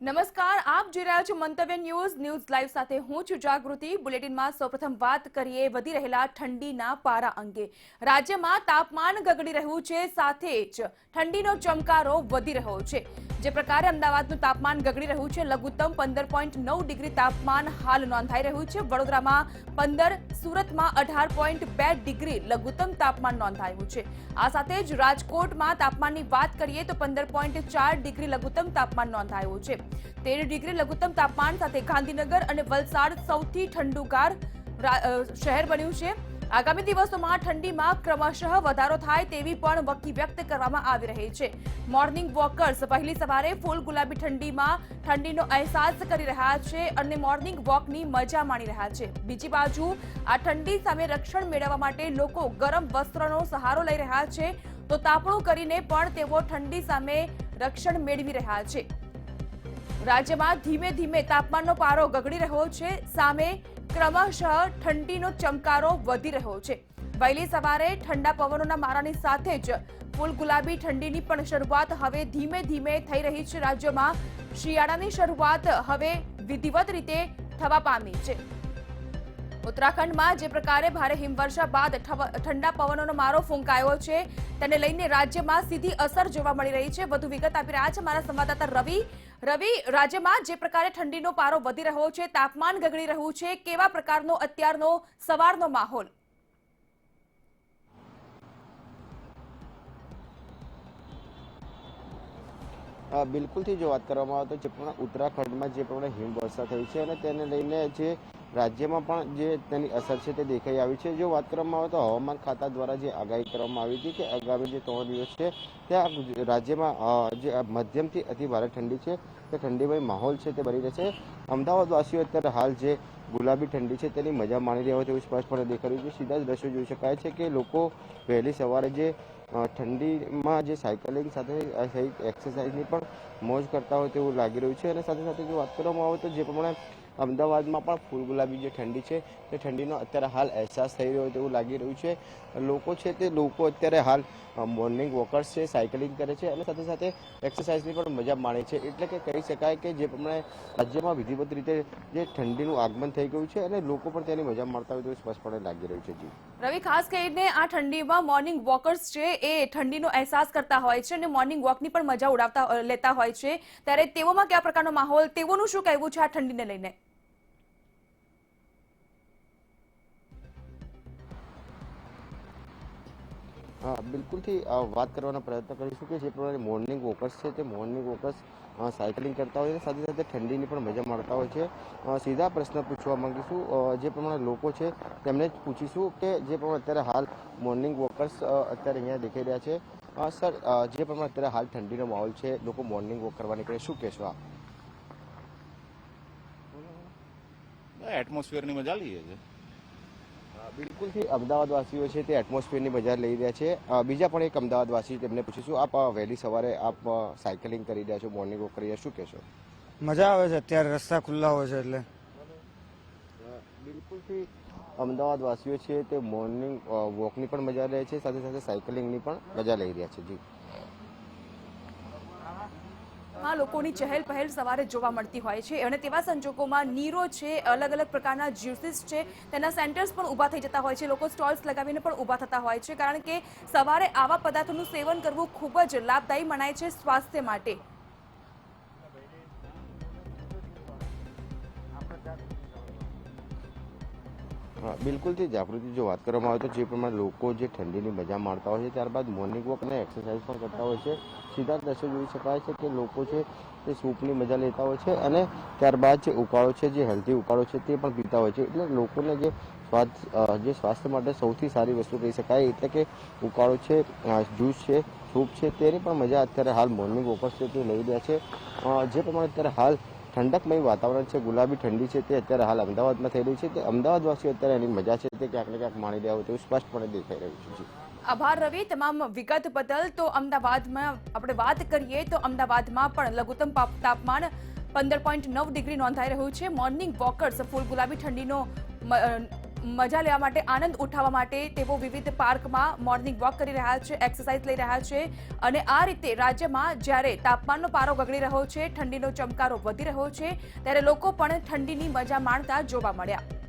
નમસ્કાર, આપ જોઈ રહ્યા છો મંતવ્ય ન્યૂઝ લાઈવ સાથે હું છું જાગૃતિ। બુલેટિનમાં સૌપ્રથમ વાત કરીએ વધી રહેલા ઠંડીના પારા અંગે। રાજ્યમાં તાપમાન ગગડી રહ્યું છે, સાથે જ ઠંડીનો ચમકારો વધી રહ્યો છે। જે પ્રકારે અમદાવાદનું તાપમાન ગગડી રહ્યું છે, લઘુત્તમ 15.9 ડિગ્રી તાપમાન હાલ નોંધાઈ રહ્યું છે। વડોદરામાં 15, સુરતમાં 18.2 ડિગ્રી લઘુત્તમ તાપમાન નોંધાયું છે। આ સાથે જ રાજકોટમાં તાપમાનની વાત કરીએ તો 15.4 ડિગ્રી લઘુત્તમ તાપમાન નોંધાયું છે। 13 ડિગ્રી લઘુત્તમ તાપમાન સાથે ગાંધીનગર અને વલસાડ સૌથી ઠંડુગાર શહેર બન્યું છે। આગામી દિવસોમાં ઠંડીમાં ક્રમશઃ વધારો થાય તેવી પણ વકી વ્યક્ત કરવામાં આવી રહી છે। મોર્નિંગ વોકર્સ પહેલી સવારે ફૂલ ગુલાબી ઠંડીમાં ઠંડીનો અહેસાસ કરી રહ્યા છે અને મોર્નિંગ વોકની મજા માણી રહ્યા છે। બીજી બાજુ આ ઠંડી સામે રક્ષણ મેળવવા માટે લોકો ગરમ વસ્ત્રનો સહારો લઈ રહ્યા છે, તો તાપણું કરીને પણ તેઓ ઠંડી સામે રક્ષણ મેળવી રહ્યા છે। રાજ્યમાં ધીમે ધીમે તાપમાનનો પારો ગગડી રહ્યો છે, સામે ક્રમશઃ ઠંડીનો ચમકારો વધી રહ્યો છે। વહેલી સવારે ઠંડા પવનોના મારાની સાથે જ ફૂલ ગુલાબી ઠંડીની પણ શરૂઆત હવે ધીમે ધીમે થઈ રહી છે। રાજ્યમાં શિયાળાની શરૂઆત હવે વિધિવત રીતે થવા પામી છે। ઉત્તરાખંડમાં જે પ્રકારે ભારે હિમવર્ષા બાદ ઠંડા પવનોનો મારો ફૂંકાયો છે, તેને લઈને રાજ્યમાં સીધી અસર જોવા મળી રહી છે। વધુ વિગત આપી રહ્યા છે મારા સંવાદદાતા રવિ। રાજ્યમાં જે પ્રકારે ઠંડીનો પારો વધી રહ્યો છે, તાપમાન ગગડી રહ્યું છે, કેવા પ્રકારનો અત્યારનો સવારનો માહોલ? બિલકુલથી જો વાત કરવામાં આવે તો જે પણ ઉત્તરાખંડમાં જે પણ હિમવર્ષા થઈ છે અને તેને લઈને જે રાજ્યમાં પણ જે તેની અસર છે તે દેખાઈ આવી છે। જો વાત કરવામાં આવે તો હવામાન ખાતા દ્વારા જે આગાહી કરવામાં આવી હતી કે આગામી જે 3 દિવસ છે ત્યાં રાજ્યમાં જે મધ્યમથી અતિ ભારે ઠંડી છે તે ઠંડીમય માહોલ છે તે બની રહેશે। અમદાવાદવાસીઓ અત્યારે હાલ જે ગુલાબી ઠંડી છે તેની મજા માણી રહ્યા હોય તેવું સ્પષ્ટપણે દેખાઈ રહ્યું છે। સીધા જ દ્રશ્યો જોઈ શકાય છે કે લોકો વહેલી સવારે જે ઠંડીમાં જે સાયકલિંગ સાથે એક્સરસાઇઝની પણ મોજ કરતા હોય તેવું લાગી રહ્યું છે। અને સાથે સાથે જો વાત કરવામાં આવે તો જે પ્રમાણે અમદાવાદમાં પણ ફૂલ ગુલાબી જે ઠંડી છે તે ઠંડીનો અત્યારે હાલ અહેસાસ થઈ રહ્યો તેવું લાગી રહ્યું છે। લોકો છે તે લોકો અત્યારે હાલ મોર્નિંગ વોકર્સ છે, સાયકલિંગ કરે છે અને સાથે સાથે એક્સરસાઇઝની પણ મજા માણે છે। એટલે કે કહી શકાય કે જે પ્રમાણે રાજ્યમાં વિધિવત રીતે જે ઠંડીનું આગમન થઈ ગયું છે અને લોકો પણ તેની મજા માણતા હોય તેવું સ્પષ્ટપણે લાગી રહ્યું છે। જી રવિ, ખાસ કરીને આ ઠંડીમાં મોર્નિંગ વોકર્સ છે એ ઠંડીનો અહેસાસ કરતા હોય છે અને મોર્નિંગ વોકની પણ મજા લેતા હોય છે, ત્યારે તેઓમાં કયા પ્રકારનો માહોલ, તેઓનું શું કહેવું છે આ ઠંડીને લઈને? બિલકુલથી વાત કરવાનો પ્રયત્ન કરીશું કે જે પ્રમાણે મોર્નિંગ વોકર્સ છે તે મોર્નિંગ વોકર્સ સાયકલિંગ કરતા હોય છે, સાથે સાથે ઠંડીની પણ મજા માણતા હોય છે। સીધા પ્રશ્ન પૂછવા માંગીશું જે પ્રમાણે લોકો છે તેમને જ પૂછીશું કે જે પ્રમાણે અત્યારે હાલ મોર્નિંગ વોકર્સ અત્યારે અહીંયા દેખાઈ રહ્યા છે। સર, જે પ્રમાણે અત્યારે હાલ ઠંડીનો માહોલ છે, લોકો મોર્નિંગ વોક કરવા નીકળે, શું કહેશો આપ? એટમોસ્ફિયરની મજા લઈએ છે। બિલકુલથી અમદાવાદવાસીઓ છે તે એટમોસ્ફિયરની મજા લઈ રહ્યા છે। બીજા પણ એક અમદાવાદવાસી તેમને પૂછીશું, આપ વહેલી સવારે આપ સાયકલિંગ કરી રહ્યા છો, મોર્નિંગ વોક કરી રહ્યા છો, શું કહેશો? મજા આવે છે, અત્યારે રસ્તા ખુલ્લા હોય છે એટલે બિલકુલથી અમદાવાદવાસીઓ છે તે મોર્નિંગ વોકની પણ મજા લે છે, સાથે સાથે સાયકલિંગની પણ મજા લઈ રહ્યા છે। જી લોકોની ચહેલ પહેલ સવારે જોવા મળતી હોય છે અને તેવા સંજોગોમાં નીરો છે, અલગ અલગ પ્રકારના જ્યુસીસ છે, તેના સેન્ટર્સ પણ ઊભા થઈ જતા હોય છે। લોકો સ્ટોલ્સ લગાવીને પણ ઊભા થતા હોય છે, કારણ કે સવારે આવા પદાર્થોનું સેવન કરવું ખૂબ જ લાભદાયી મનાય છે સ્વાસ્થ્ય માટે। બિલકુલથી જાગૃતિ જો વાત કરવામાં આવે તો જે પ્રમાણે લોકો જે ઠંડીની મજા માણતા હોય છે ત્યારબાદ મોર્નિંગ વોક અને એક્સરસાઇઝ પણ કરતા હોય છે। સીધા દ્રશ્યો જોઈ શકાય છે કે લોકો છે તે સૂપની મજા લેતા હોય છે અને ત્યારબાદ જે ઉકાળો છે, જે હેલ્ધી ઉકાળો છે તે પણ પીતા હોય છે। એટલે લોકોને જે સ્વાસ્થ્ય માટે સૌથી સારી વસ્તુ કહી શકાય એટલે કે ઉકાળો છે, જ્યુસ છે, સૂપ છે, તેની પણ મજા અત્યારે હાલ મોર્નિંગ વોકર્સ છે તે લઈ રહ્યા છે। જે પ્રમાણે અત્યારે હાલ ઠંડકમય વાતાવરણ છે, ગુલાબી ઠંડી છે તે અત્યારે હાલ અમદાવાદમાં થઈ રહી છે, તે અમદાવાદવાસીઓ અત્યારે એની મજા છે તે ક્યાંક ને ક્યાંક માણી રહ્યા હોય તેવું સ્પષ્ટપણે દેખાઈ રહ્યું છે। આભાર રવિ, તમામ વિગત બદલ। તો અમદાવાદમાં આપણે વાત કરીએ તો અમદાવાદમાં પણ લઘુત્તમ તાપમાન 15.9 ડિગ્રી નોંધાઈ રહ્યું છે। મોર્નિંગ વોકર્સ ફૂલ ગુલાબી ઠંડીનો મજા લેવા માટે, આનંદ ઉઠાવવા માટે તેઓ વિવિધ પાર્કમાં મોર્નિંગ વોક કરી રહ્યા છે, એક્સરસાઇઝ લઈ રહ્યા છે અને આ રીતે રાજ્યમાં જ્યારે તાપમાનનો પારો ગગડી રહ્યો છે, ઠંડીનો ચમકારો વધી રહ્યો છે, ત્યારે લોકો પણ ઠંડીની મજા માણતા જોવા મળ્યા.